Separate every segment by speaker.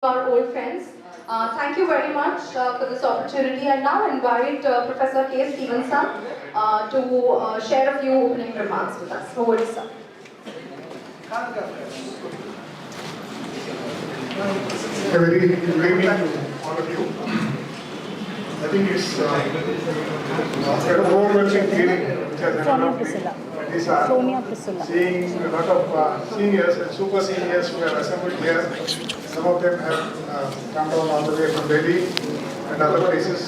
Speaker 1: Our old friends. Thank you very much for this opportunity. I now invite Professor K. Stevenson to share a few opening remarks with us. Over to you, sir.
Speaker 2: A very good evening to all of you. I think it's an overwhelming feeling which has enveloped me. That is seeing a lot of seniors and super seniors who have assembled here. Some of them have come down all the way from Delhi and other places.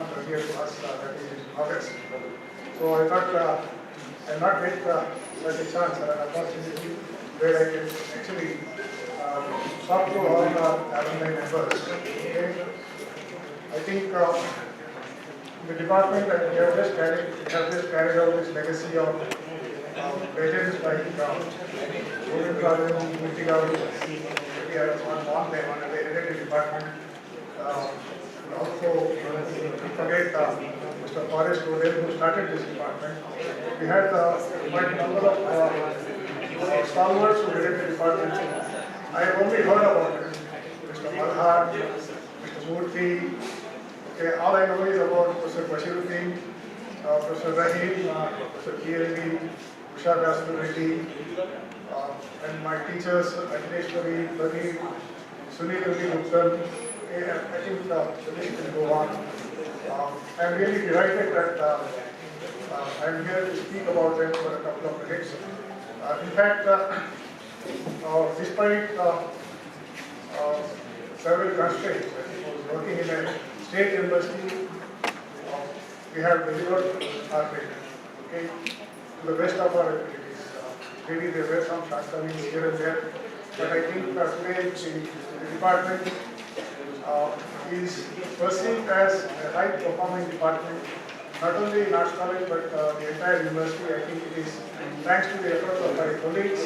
Speaker 2: Earlier to us, that is in August. So I thought I'll not get such a chance or an opportunity where I can actually talk to all the alumni members. Okay. I think the department that we have just carried out this legacy of legends like Govind Rajan, Murthy Garu. We have on them on the hereditary department. Also, forget Mr. Forrest Rodell, who started this department. We had quite a number of stalwarts who headed the department. I have only heard about it. Mr. Malhar, Mr. Murthy. Okay, all I know is about Professor Bashiruddin, Professor Rahim, Professor PLD, Usha Dasmurti, and my teachers, Ajneshwari, Pradeep, Sunil Gupta. I think the list will go on. I'm really delighted that I'm here to speak about them for a couple of minutes. In fact, despite several constraints, I was working in a state university, we have delivered our paper, okay, to the best of our abilities. Maybe there were some shortcomings here and there, but I think today the department is perceived as a high-performing department, not only in Arts College but the entire university. I think it is thanks to the efforts of my colleagues,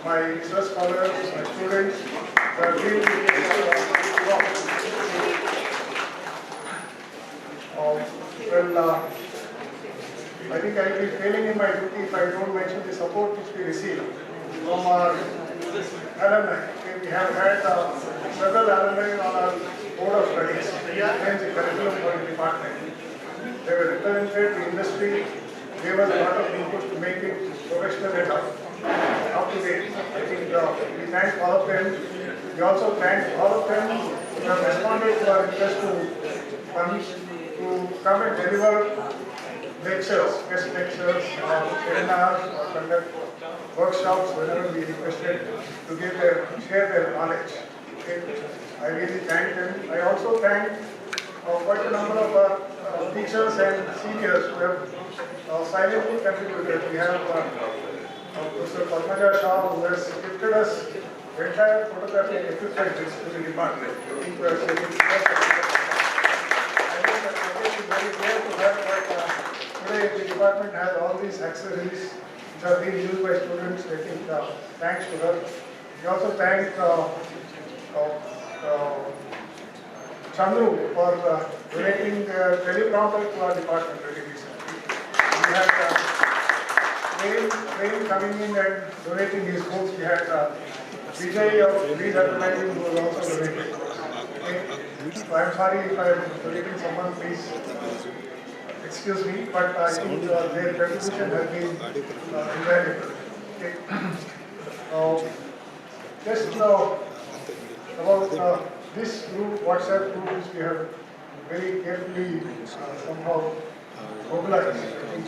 Speaker 2: my research scholars, my students, who have really I think I will be failing in my duty if I don't mention the support which we receive from our alumni. We have had several alumni on our board of studies, hence the curriculum for the department. They were represented the industry, gave us a lot of input to make it professional and up to date. I think we thank all of them. We also thank all of them who have responded to our request to come and deliver lectures, guest lectures, seminars, or conduct workshops whenever we requested to share their knowledge. Okay. I really thank them. I also thank quite a number of teachers and seniors who have silently contributed. We have Professor Padmaja Shah, who has gifted us entire photographic equipment to the department. I think we are saying I think that Pradesh is very rare to have, but today the department has all these accessories which are being used by students. I think thanks to her. We also thank Chandru for donating teleprompter to our department very recently. We had Rain coming in and donating his books. We had Vijay of Green Advertising who was also donating. Okay. So I'm sorry if I'm donating someone, please excuse me, but I think their contribution has been invaluable. Okay. Just about this group, WhatsApp group, which we have very carefully somehow mobilized. I think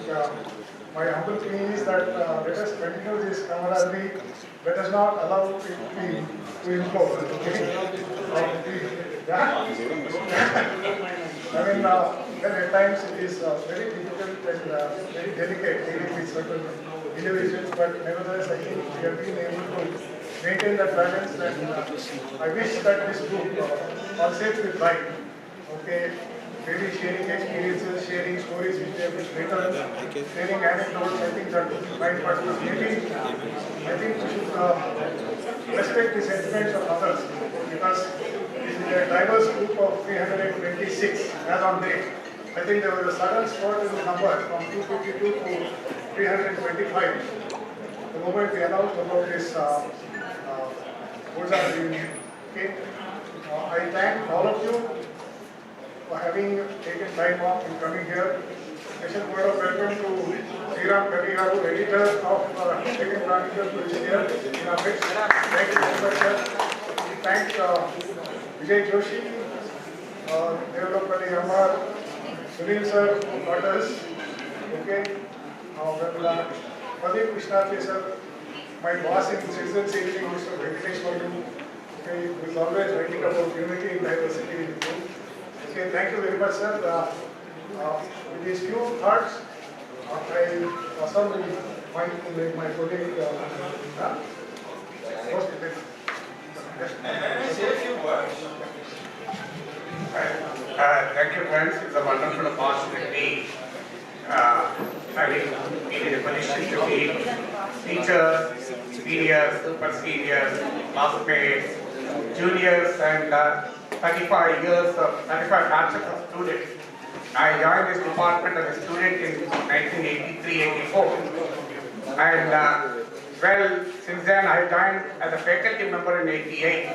Speaker 2: my humble plea is that let us continue this camaraderie. Let us not allow it to implode. Okay? Yeah. I mean, then at times it is very difficult and very delicate dealing with certain individuals, but nevertheless, I think we have been able to maintain that balance, and I wish that this group concept is right. Okay, maybe sharing experiences, sharing stories which they have written, sharing anecdotes, I think that would be fine, but maybe I think we should respect the sentiments of others, because this is a diverse group of 326 as on date. I think there was a sudden spurt in the number from 252 to 325 the moment we announced about this Alumni Reunion. Okay? I thank all of you for having taken time off and coming here. Special word of welcome to Sriram Kadigaru, editor of Second Chronicle, who is here in our midst. Thank you very much, sir. We thank Vijay Joshi, Developali Amar, Sunil sir, who got us. Okay. Pradeep Krishnatri sir, my boss in Citizen Saving, Mr. Venkatesh Vardu, okay, who is always writing about unity and diversity in the group. Okay, thank you very much, sir. With these few thoughts, I also will point to make my colleague host it.
Speaker 3: Say a few words. Thank you, friends. It's a wonderful opportunity. Having been in a position to meet teachers, seniors, super seniors, classmates, juniors, and 35 batches of students. I joined this department as a student in 1983-84, and well, since then I joined as a faculty member in '88.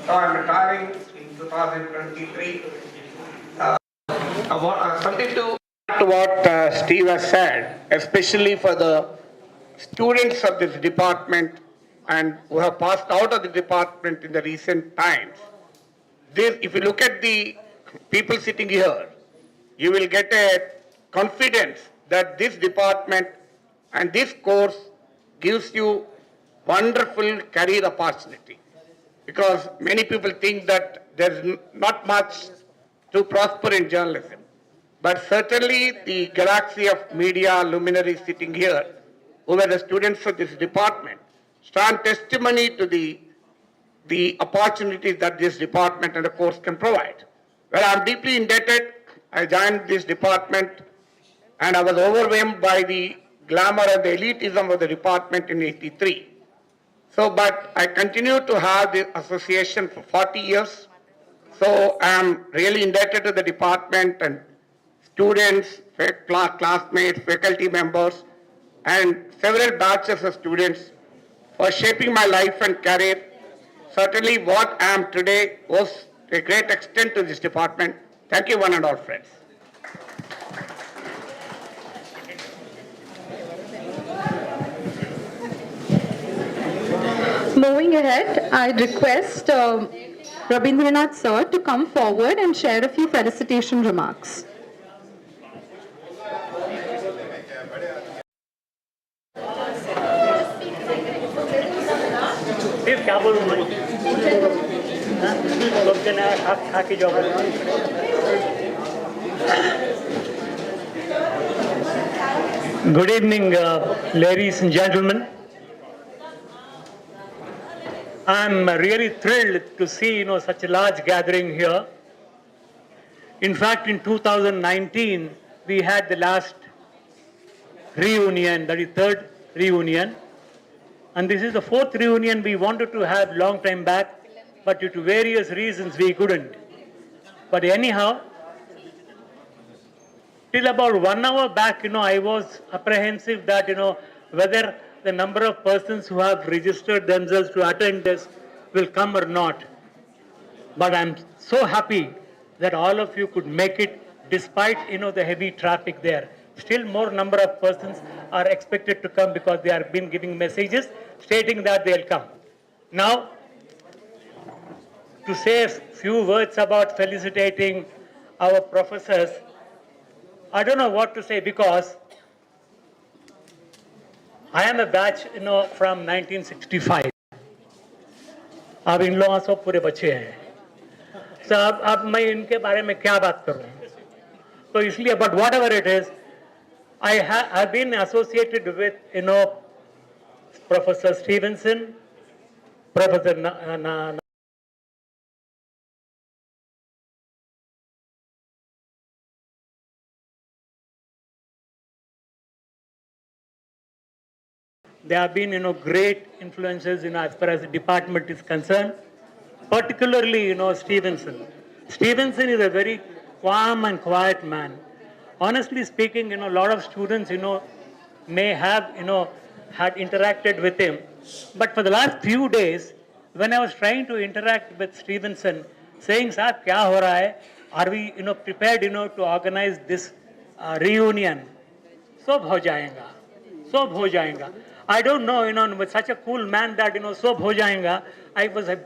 Speaker 3: So I'm retiring in 2023. Something to add to what Steve has said, especially for the students of this department and who have passed out of the department in the recent times. If you look at the people sitting here, you will get a confidence that this department and this course gives you wonderful career opportunity. Because many people think that there's not much to prosper in journalism. But certainly the galaxy of media luminaries sitting here, who were the students of this department, stand testimony to the opportunities that this department and the course can provide. Well, I'm deeply indebted. I joined this department and I was overwhelmed by the glamour and the elitism of the department in '83. So, but I continue to have the association for 40 years. So I'm really indebted to the department and students, classmates, faculty members, and several batches of students for shaping my life and career. Certainly what I am today was to a great extent to this department. Thank you, one and all, friends.
Speaker 1: Moving ahead, I request Rabindranath sir to come forward and share a few felicitation remarks.
Speaker 4: फिर क्या बोलूँ मैं लोग जना खा के जाओ Good evening, ladies and gentlemen. I'm really thrilled to see such a large gathering here. In fact, in 2019 we had the last reunion, that is third reunion. And this is the fourth reunion we wanted to have long time back, but due to various reasons we couldn't. But anyhow, till about 1 hour back, I was apprehensive that, whether the number of persons who have registered themselves to attend this will come or not. But I'm so happy that all of you could make it despite, the heavy traffic there. Still more number of persons are expected to come because they have been giving messages stating that they'll come. Now, to say a few words about felicitating our professors, I don't know what to say because I am a batch, from 1965. अब इन लोगों सब पूरे बच्चे हैं. So अब मैं इनके बारे में क्या बात करूं? तो इसलिए, but whatever it is, I've been associated with, Professor Stevenson, Professor They have been, great influences, as far as the department is concerned. Particularly, Stevenson. Stevenson is a very calm and quiet man. Honestly speaking, a lot of students, may have, had interacted with him. But for the last few days, when I was trying to interact with Stevenson, saying, "Sir, kya ho raha hai? Are we, prepared, to organize this reunion?" सब हो जाएगा, सब हो जाएगा. I don't know, with such a cool man that, सब हो जाएगा.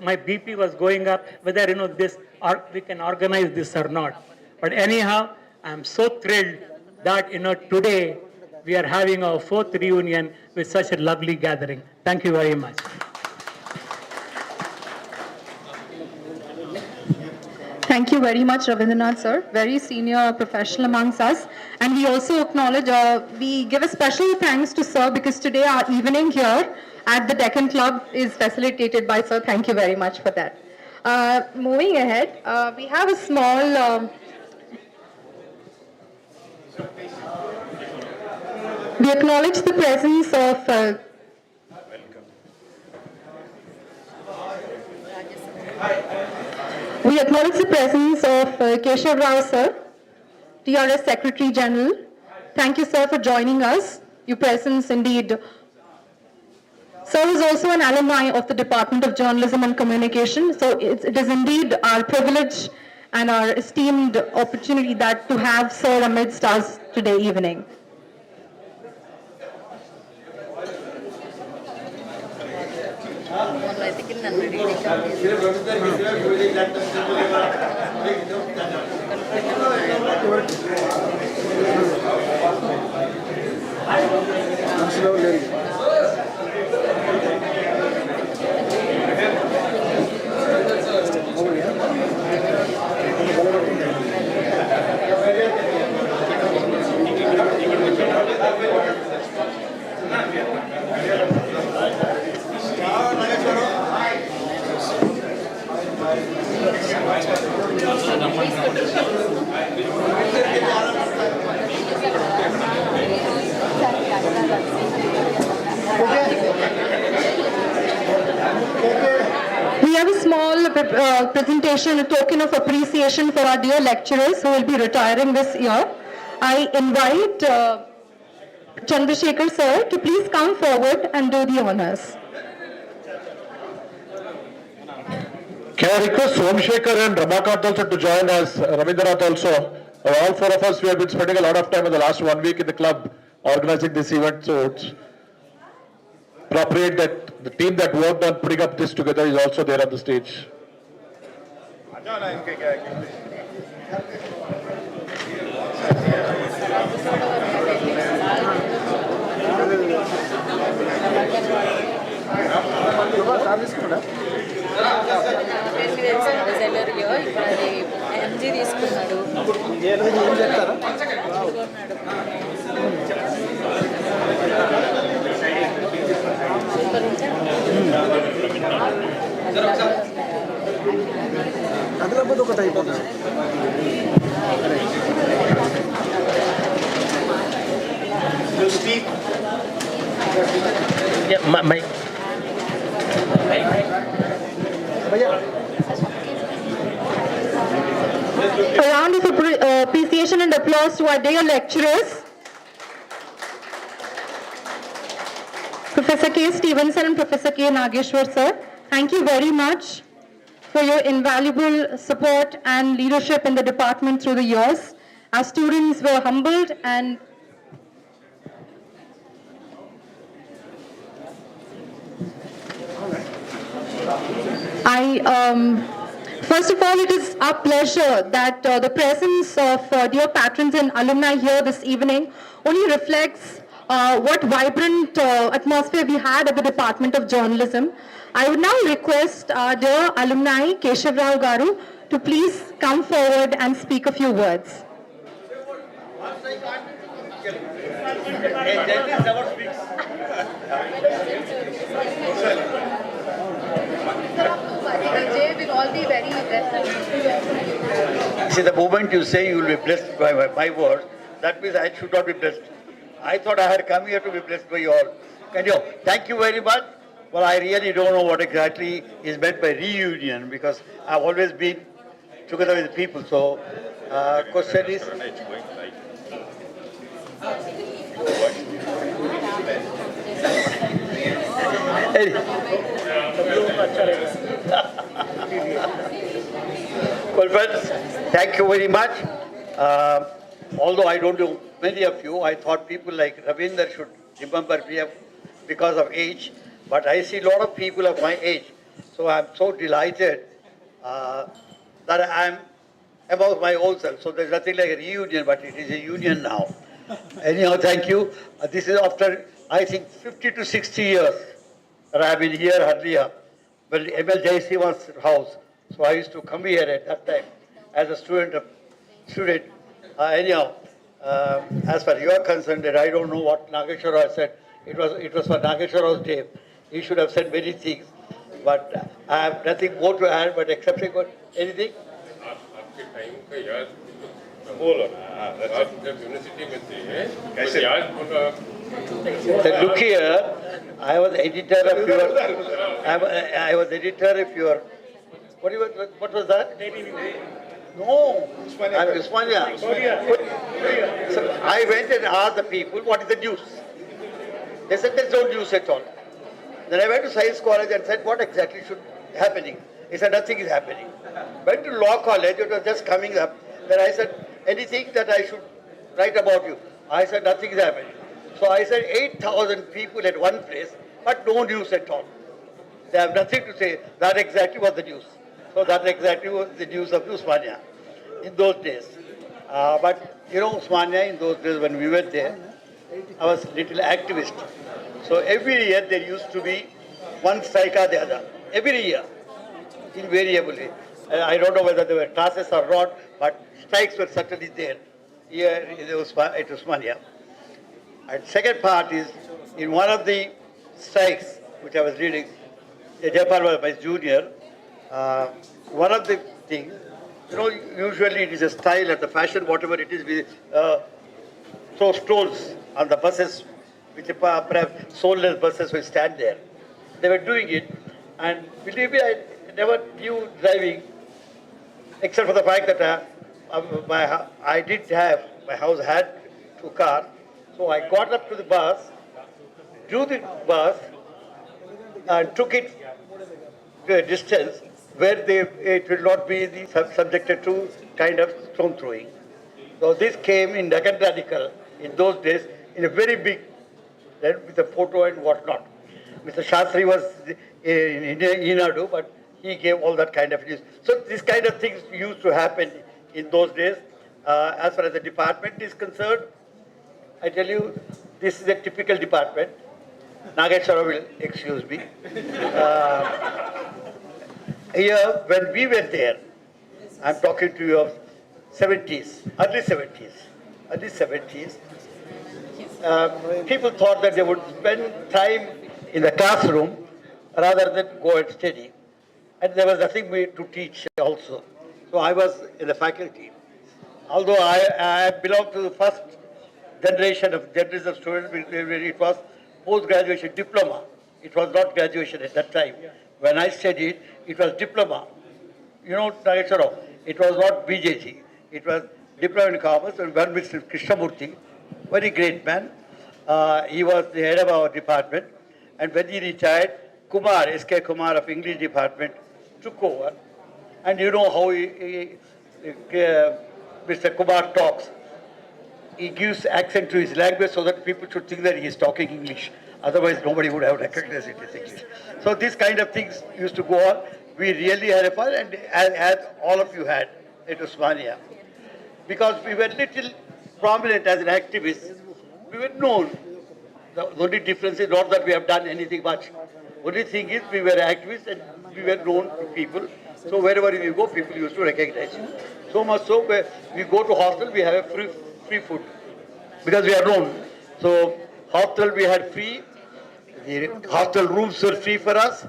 Speaker 4: My BP was going up, whether, this, or we can organize this or not. But anyhow, I'm so thrilled that, today we are having our 4th reunion with such a lovely gathering. Thank you very much.
Speaker 1: Thank you very much, Ravindranath sir. Very senior professional amongst us. And we also acknowledge, we give a special thanks to sir because today our evening here at the Deccan Club is facilitated by sir. Thank you very much for that. Moving ahead, we have a small... we acknowledge the presence of... We acknowledge the presence of Keshav Rao sir, TRS Secretary General. Thank you sir for joining us. Your presence indeed. Sir is also an alumni of the Department of Journalism and Communication. So it is indeed our privilege and our esteemed opportunity that to have sir amidst us today evening. We have a small presentation, a token of appreciation for our dear lecturers who will be retiring this year. I invite Chandrasekhar sir to please come forward and do the honors.
Speaker 5: Can I request Somshekhar and Ramakant also to join us, Ravindranath also. All 4 of us, we have been spending a lot of time in the last 1 week in the club organizing this event, so it's appropriate that the team that worked on putting up this together is also there on the stage.
Speaker 1: A round of appreciation and applause to our dear lecturers. Professor K. Stevenson and Professor K. Nageshwar sir, thank you very much for your invaluable support and leadership in the department through the years. Our students were humbled and first of all, it is our pleasure that the presence of dear patrons and alumni here this evening only reflects what vibrant atmosphere we had at the Department of Journalism. I would now request our dear alumni, Keshav Rao Garu, to please come forward and speak a few words.
Speaker 6: Vijay will all be very aggressive.
Speaker 7: See, the moment you say you will be blessed by my words, that means I should not be blessed. I thought I had come here to be blessed by you all. Thank you very much. Well, I really don't know what exactly is meant by reunion because I've always been together with people. So, question is. Well, friends, thank you very much. Although I don't know many of you, I thought people like Ravinder should remember me because of age. But I see a lot of people of my age. So I'm so delighted that I'm about my own self. So there's nothing like a reunion, but it is a union now. Anyhow, thank you. This is after, I think, 50 to 60 years that I've been here earlier. Well, MLJC was house. So I used to come here at that time as a student. Anyhow, as far as you are concerned, that I don't know what Nageshwara said. It was for Nageshwara's day. He should have said many things, but I have nothing more to add. But excepting anything.
Speaker 8: आपके time का याद बोलो ना आप जब university में थे कैसे याद बोलो
Speaker 7: Look here, I was editor of your. I was editor of your. What was that? No, I'm Osmania. So I went and asked the people, what is the news? They said there's no news at all. Then I went to science college and said, what exactly should be happening? He said, nothing is happening. Went to law college, it was just coming up. Then I said, anything that I should write about you? I said, nothing is happening. So I said, 8,000 people at one place, but no news at all. They have nothing to say. That exactly was the news. So that exactly was the news of Osmania in those days. But you know, Osmania in those days when we were there, I was a little activist. So every year there used to be one strike or the other. Every year, invariably. I don't know whether there were classes or not, but strikes were certainly there here at Osmania. And second part is, in one of the strikes, which I was reading, Jayapal was my junior, one of the things, you know, usually it is a style or the fashion, whatever it is, we throw stones on the buses, which perhaps soulless buses will stand there. They were doing it, and believe me, I never knew driving, except for the fact that my house had 2 cars. So I got up to the bus, drew the bus, and took it to a distance where it will not be subjected to kind of stone throwing. So this came in Deccan Radical in those days in a very big, with a photo and whatnot. Mr. Shastri was in Inadu, but he gave all that kind of news. So this kind of things used to happen in those days. As far as the department is concerned, I tell you, this is a typical department. Nageshwara will excuse me. Here, when we were there, I'm talking to you of 70s, early 70s, people thought that they would spend time in the classroom rather than go and study. And there was nothing to teach also. So I was in the faculty. Although I belong to the first generation of students, it was post-graduation diploma. It was not graduation at that time. When I studied, it was diploma. You know, Nageshwara, it was not BJG. It was diploma in commerce, and one Mr. Krishnamurthy, very great man. He was the head of our department. And when he retired, Kumar, S.K. Kumar of English department, took over. And you know how Mr. Kumar talks. He gives accent to his language so that people should think that he is talking English. Otherwise, nobody would have recognized it as English. So these kind of things used to go on. We really had a fun, and as all of you had at Osmania. Because we were little prominent as an activist, we were known. The only difference is not that we have done anything much. Only thing is we were activists and we were known to people So wherever you go, people used to recognize you. So much so, where we go to hostel, we have a free food because we are known. So hostel we had free. The hostel rooms were free for us,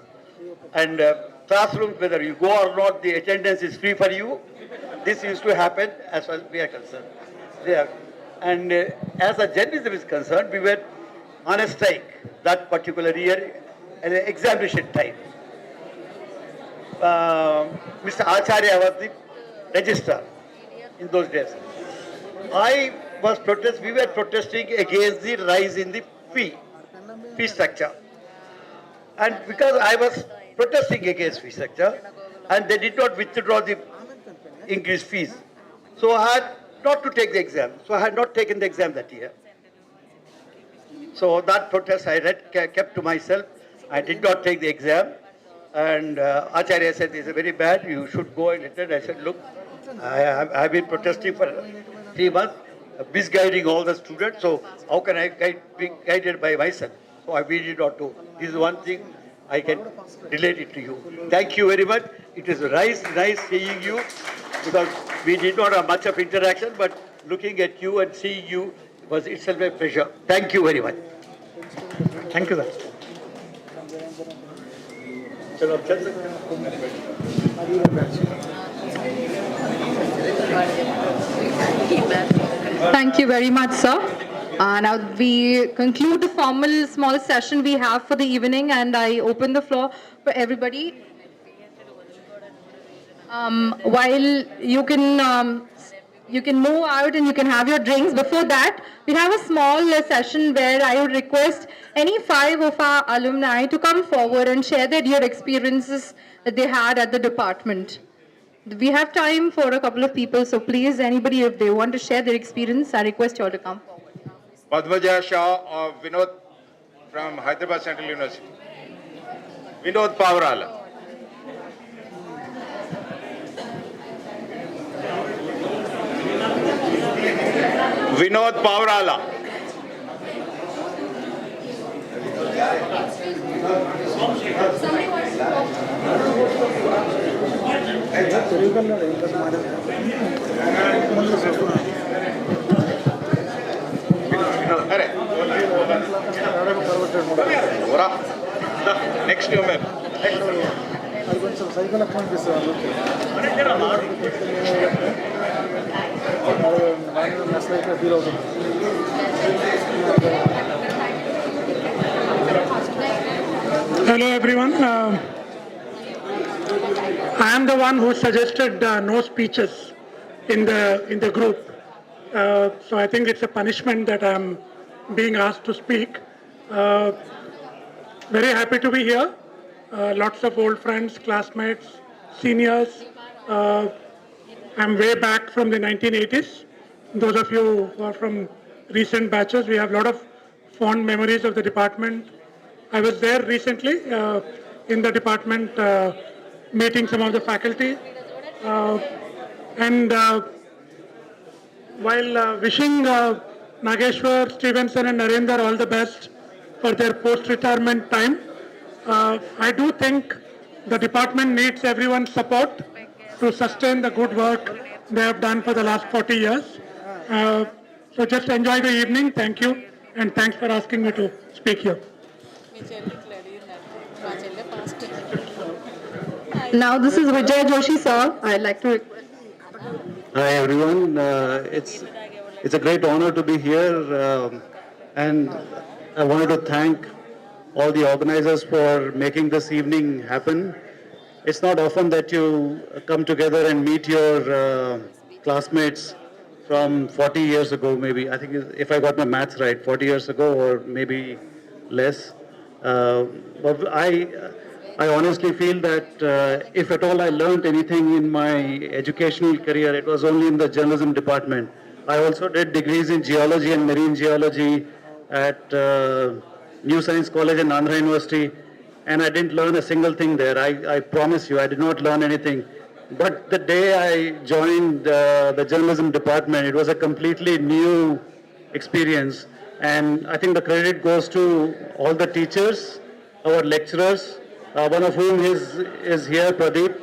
Speaker 7: and classrooms, whether you go or not, the attendance is free for you. This used to happen as far as we are concerned. There. And as a journalism is concerned, we were on a strike that particular year at the examination time. Mr. Acharya was the registrar in those days. We were protesting against the rise in the fee structure. And because I was protesting against fee structure, and they did not withdraw the increased fees. So I had not to take the exam. So I had not taken the exam that year. So that protest I kept to myself. I did not take the exam. And Acharya said, this is very bad, you should go and attend. I said, look, I've been protesting for 3 months, misguiding all the students, so how can I be guided by myself? So I did not do. This is one thing I can relate it to you. Thank you very much. It is nice seeing you, because we did not have much of interaction, but looking at you and seeing you was itself a pleasure. Thank you very much.
Speaker 4: Thank you, sir.
Speaker 1: Thank you very much, sir. Now we conclude the formal small session we have for the evening, and I open the floor for everybody. While you can move out and you can have your drinks. Before that, we have a small session where I would request any 5 of our alumni to come forward and share their dear experiences that they had at the department. We have time for a couple of people, so please, anybody, if they want to share their experience, I request you all to come forward.
Speaker 8: Padmaja Shah or Vinod from Hyderabad Central University. Vinod Pavarala. Vinod Pavarala. Next human.
Speaker 9: Hello everyone. I am the one who suggested no speeches in the group. So I think it's a punishment that I'm being asked to speak. Very happy to be here. Lots of old friends, classmates, seniors. I'm way back from the 1980s. Those of you who are from recent batches, we have a lot of fond memories of the department. I was there recently in the department meeting some of the faculty. And while wishing Nageshwar, Stevenson and Narendra all the best for their post-retirement time, I do think the department needs everyone's support to sustain the good work they have done for the last 40 years. So just enjoy the evening. Thank you. And thanks for asking me to speak here.
Speaker 1: Now this is Vijay Joshi, sir. I'd like to request.
Speaker 10: Hi everyone, it's a great honor to be here, and I wanted to thank all the organizers for making this evening happen. It's not often that you come together and meet your classmates from 40 years ago, maybe. I think if I got my maths right, 40 years ago or maybe less. But I honestly feel that if at all I learned anything in my educational career, it was only in the journalism department. I also did degrees in geology and marine geology at New Science College in Andhra University, and I didn't learn a single thing there. I promise you, I did not learn anything. But the day I joined the journalism department, it was a completely new experience. And I think the credit goes to all the teachers, our lecturers, one of whom is here, Pradeep.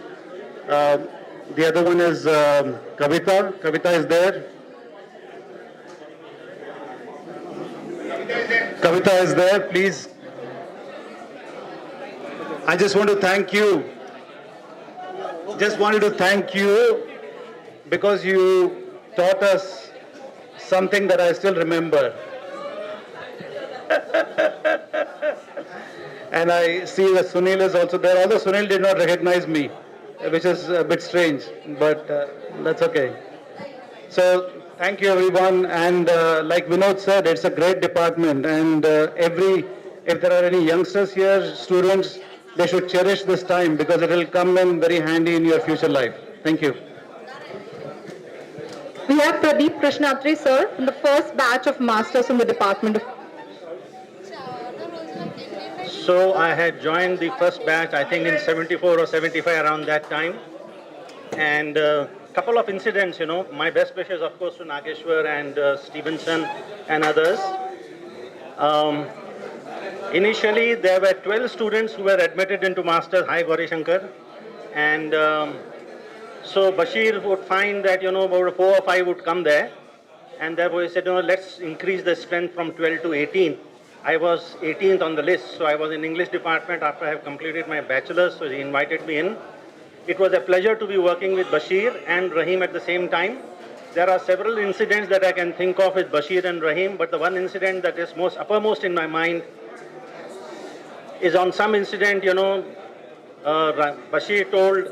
Speaker 10: The other one is Kavita. Kavita is there. Kavita is there, please. I just want to thank you. Just wanted to thank you because you taught us something that I still remember. And I see that Sunil is also there, although Sunil did not recognize me, which is a bit strange, but that's okay. So thank you everyone, and like Vinod said, it's a great department, and if there are any youngsters here, students, they should cherish this time because it will come in very handy in your future life. Thank you.
Speaker 1: We have Pradeep Krishnatri, sir, from the first batch of masters from the Department of.
Speaker 11: So I had joined the first batch, I think in 74 or 75, around that time. And a couple of incidents, my best wishes, of course, to Nageshwar and Stevenson and others. Initially, there were 12 students who were admitted into Masters. Hi, Gauri Shankar. And so Bashir would find that, about 4 or 5 would come there. And therefore he said, let's increase the strength from 12 to 18. I was 18th on the list, so I was in English department after I have completed my bachelor's, so he invited me in. It was a pleasure to be working with Bashir and Rahim at the same time. There are several incidents that I can think of with Bashir and Rahim, but the one incident that is most uppermost in my mind is on some incident, Bashir told,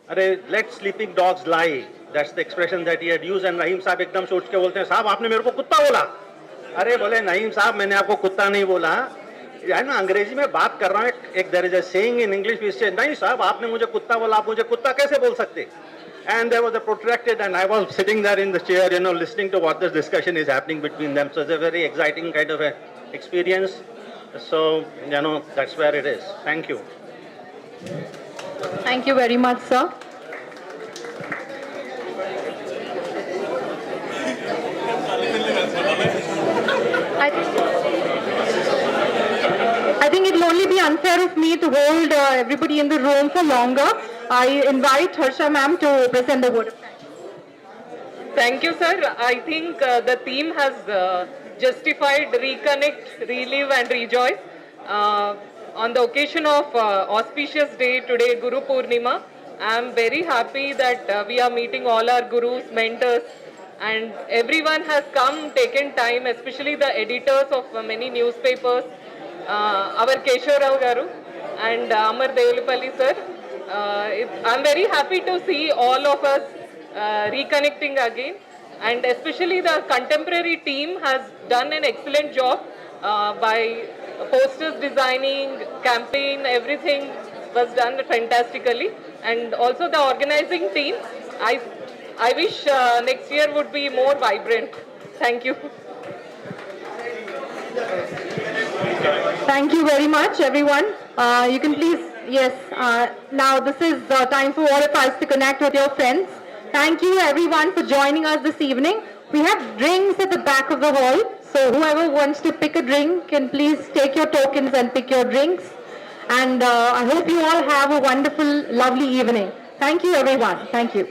Speaker 11: let sleeping dogs lie. That's the expression that he had used, and Rahim साहब एकदम से उठ के बोलते हैं, साहब आपने मेरे को कुत्ता बोला. अरे बोले नईम साहब मैंने आपको कुत्ता नहीं बोला, है ना, अंग्रेजी में बात कर रहा हूँ. एक there is a saying in English we say, नहीं साहब आपने मुझे कुत्ता बोला, आप मुझे कुत्ता कैसे बोल सकते. And there was a protracted, and I was sitting there in the chair, listening to what this discussion is happening between them. So it's a very exciting kind of a experience. So, that's where it is. Thank you.
Speaker 1: Thank you very much, sir. I think it will only be unfair of me to hold everybody in the room for longer. I invite Harsha ma'am to present the word of thanks.
Speaker 6: Thank you, sir. I think the theme has justified reconnect, relive and rejoice. On the occasion of auspicious day today, Guru Purnima, I am very happy that we are meeting all our gurus, mentors, and everyone has come, taken time, especially the editors of many newspapers, our Keshav Rao Garu and Amar Devulapalli sir. I'm very happy to see all of us reconnecting again, and especially the contemporary team has done an excellent job by posters designing, campaign, everything was done fantastically, and also the organizing team. I wish next year would be more vibrant. Thank you.
Speaker 1: Thank you very much, everyone. You can please, yes, now this is time for all of us to connect with your friends. Thank you, everyone, for joining us this evening. We have drinks at the back of the hall, so whoever wants to pick a drink can please take your tokens and pick your drinks. And I hope you all have a wonderful, lovely evening. Thank you, everyone. Thank you.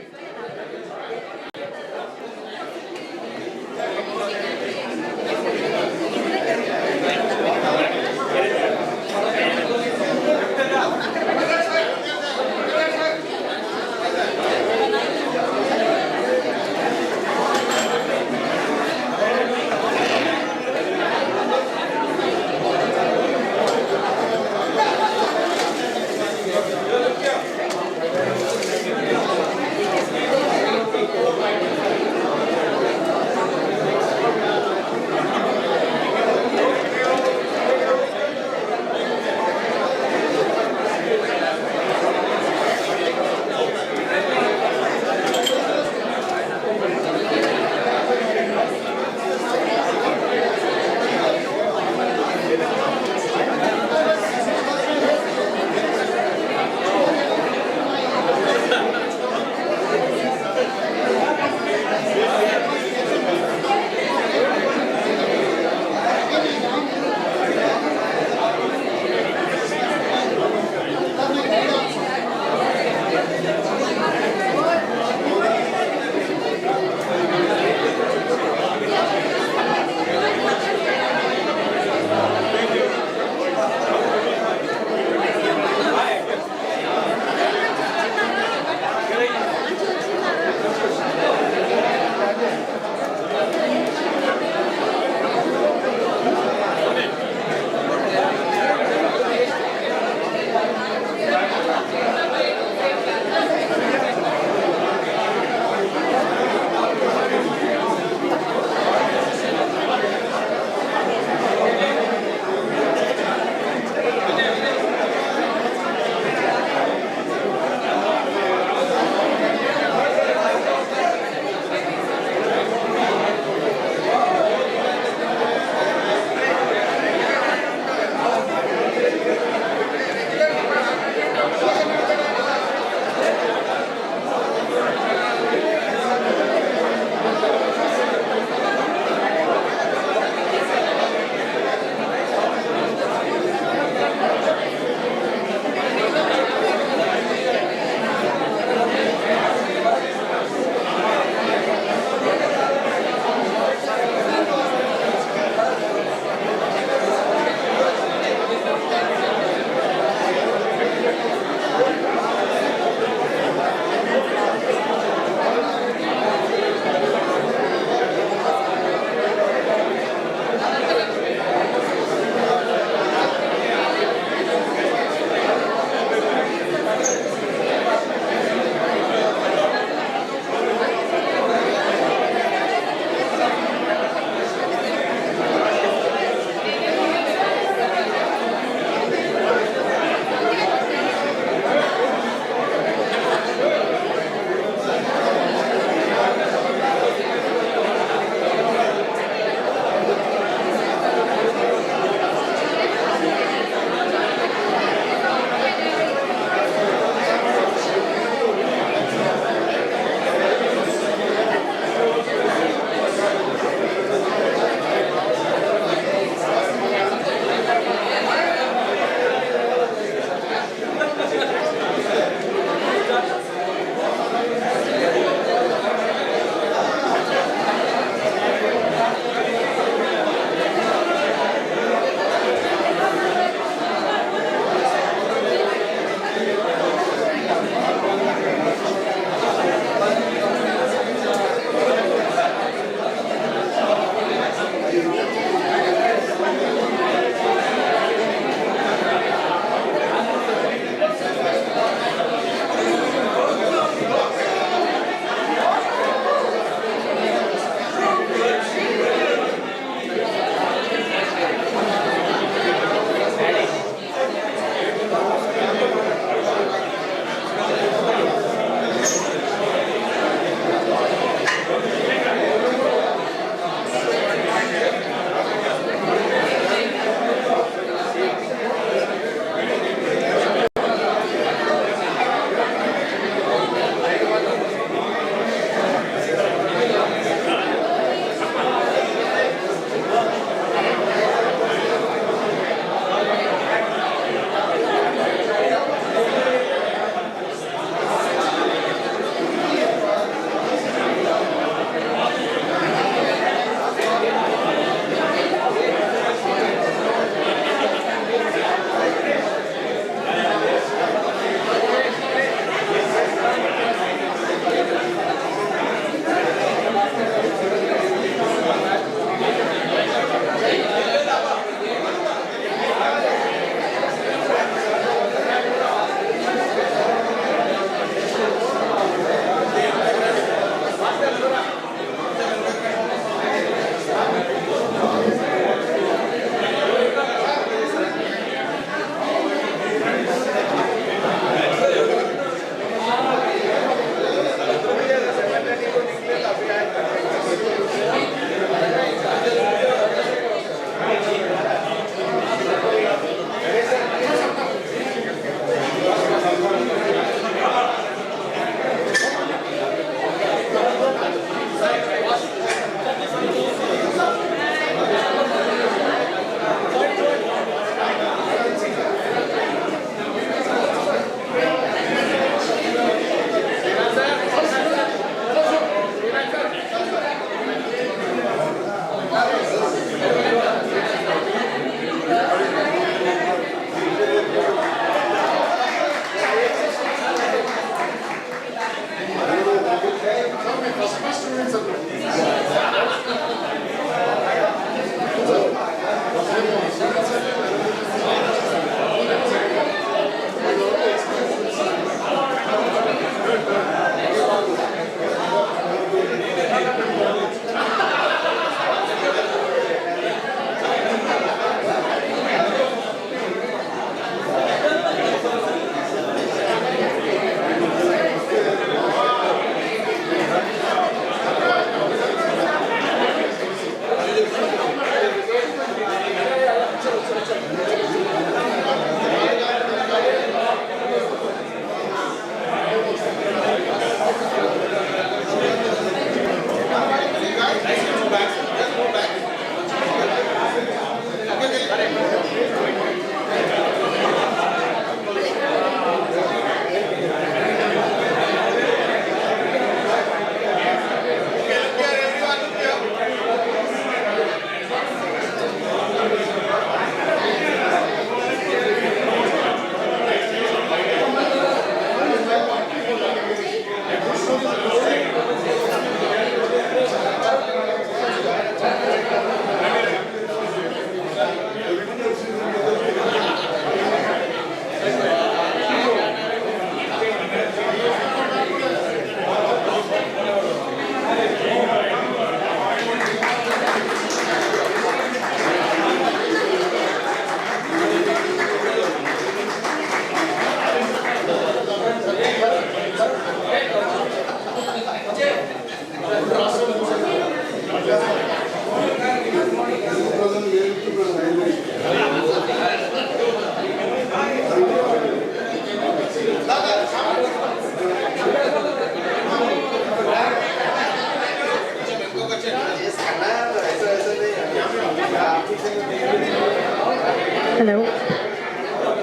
Speaker 1: Hello.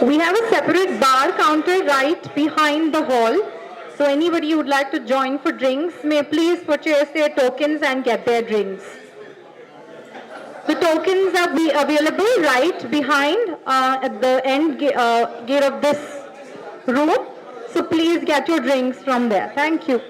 Speaker 1: We have a separate bar counter right behind the hall. So anybody who would like to join for drinks may please purchase their tokens and get their drinks. The tokens are available right behind at the end gate of this room. So please get your drinks from there. Thank you.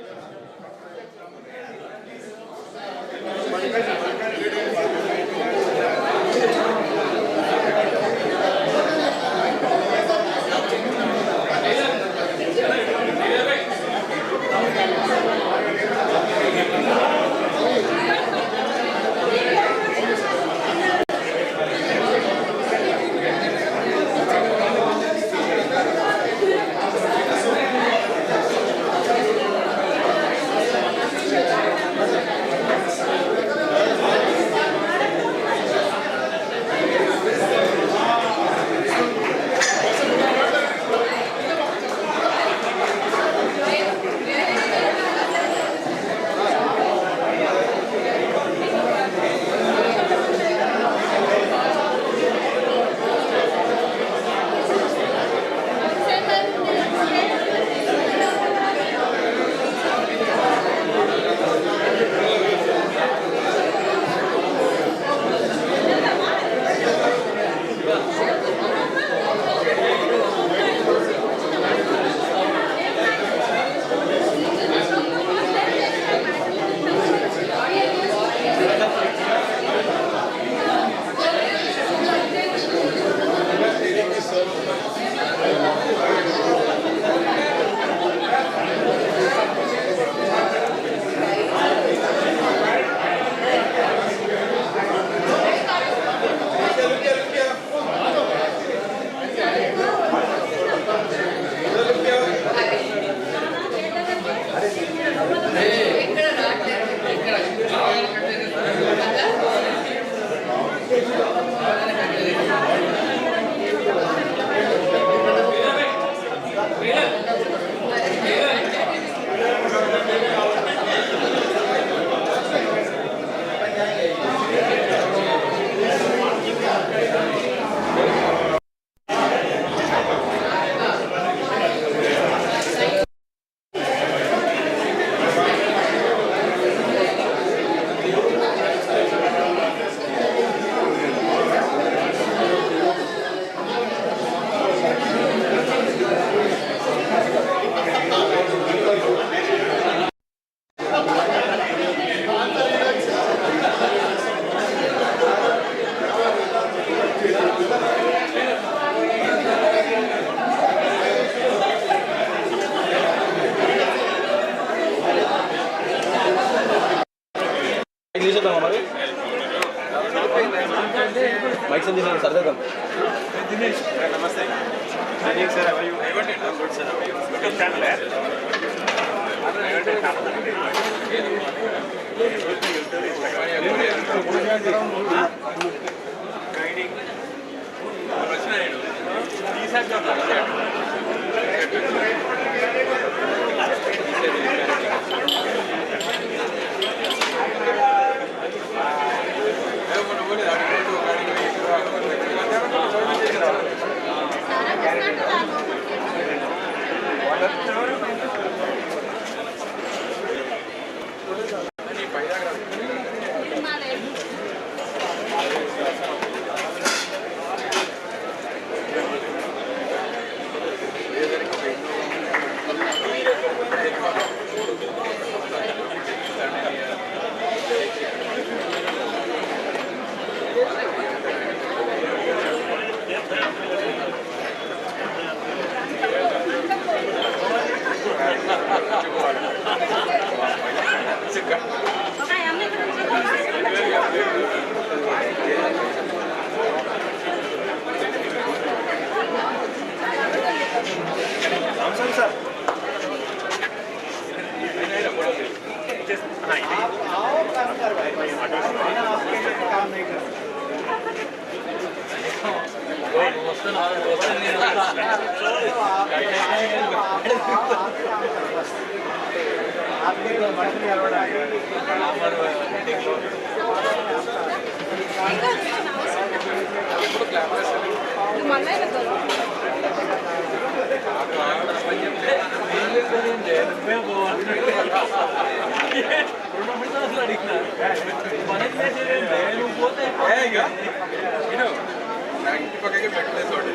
Speaker 8: ఇంటి పక్కకే పెట్టలేదు చూడండి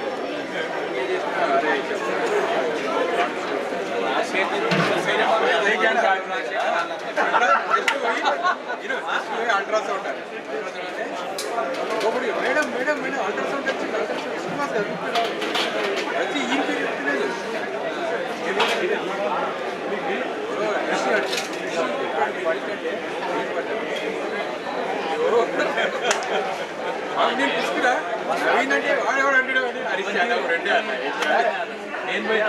Speaker 8: ultrasound madam madam madam ultrasound వచ్చింది శ్రీనివాస్ గారు వచ్చి ఈ పేరు చెప్తలేదు నేను తీసుకురా నవీనంటే వాడేవాడు అంటాడు అని హరీష్ యాదవ్ రెండే అన్న నేను పోయి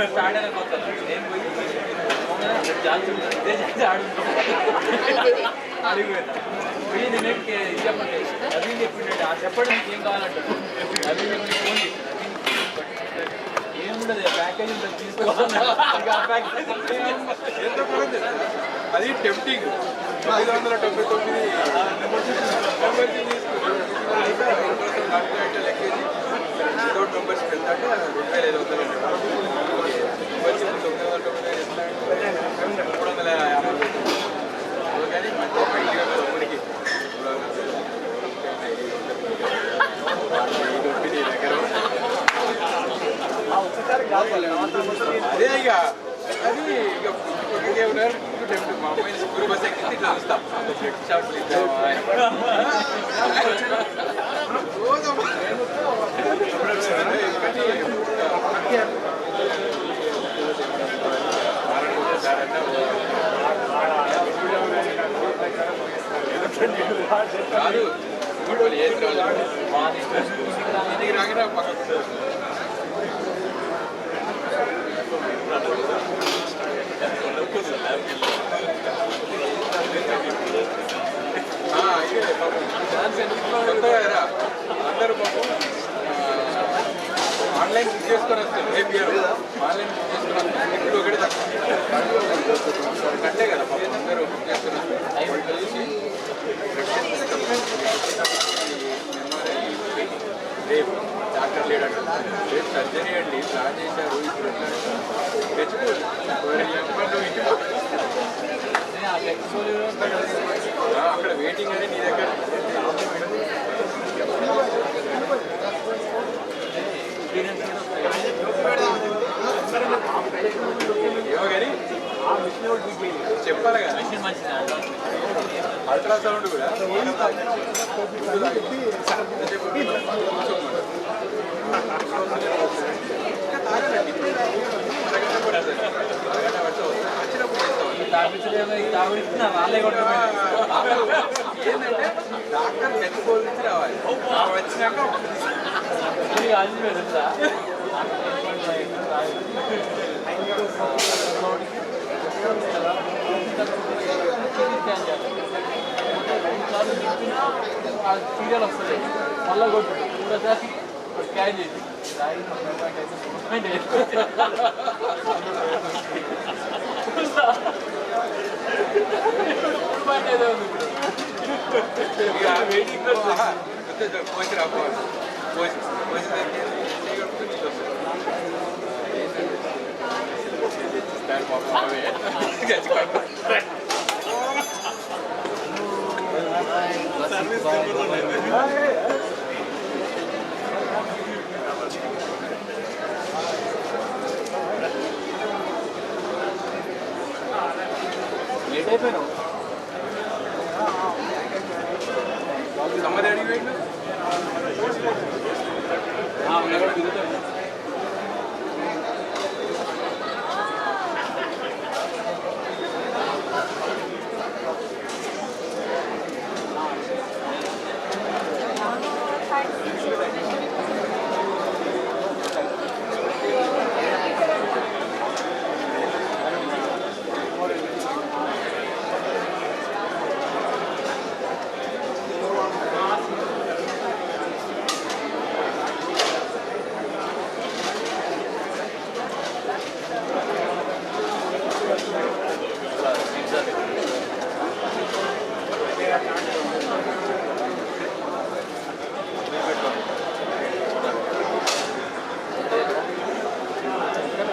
Speaker 8: స్టార్ట్ అయిన కొత్త నేను పోయి అడిగిపోయినా పోయి నేను చెప్పండి నవీన్ చెప్పిండే చెప్పండి మీకు ఏం కావాలంటారు నవీన్ చెప్పి ఫోన్ ఏముండదు ప్యాకేజ్ ఉంటుంది తీసుకోవాలి అది టెంప్టింగ్ 599 లెక్కేసి వితౌట్ మెంబర్షిప్ ఎంత అంటే 2500 మెంబర్షిప్ 999 కానీ మంచి ఇంటిగా తమ్ముడికి అదే ఇక అది ఇక మా అమ్మాయిని స్కూల్ బస్ ఎక్కితే ఇట్లా వస్తాం బ్రెడ్ షాప్ కాదు ఇంటికి రాగినా పక్కకు అందరూ పాపం ఆన్లైన్ బుక్ చేసుకొని వస్తారు ఏపీఆర్ ఆన్లైన్ బుక్ చేసుకొని వస్తారు ఇప్పుడు ఒకటి తక్కువ కట్టే కదా పాపం అందరూ బుక్ చేసుకొని వస్తారు చూసి రేపు డాక్టర్ లేడంట రేపు సర్జరీ అండి ప్లాన్ చేశారు ఇప్పుడు తెచ్చుకోండి అక్కడ వెయిటింగ్ అని నీ దగ్గర ఏమో కానీ చెప్పాలి కదా అల్ట్రాసౌండ్ కూడా ఏంటంటే డాక్టర్ మెచ్చుకోవాలి నుంచి రావాలి వచ్చినాక సీరియల్ వస్తుంది మళ్ళీ కొట్టు స్కాన్ చేసి వెయిటింగ్ పోసి రావాలి పోసి లేట్ అయిపోయినావు సమ్మర్ అడిగి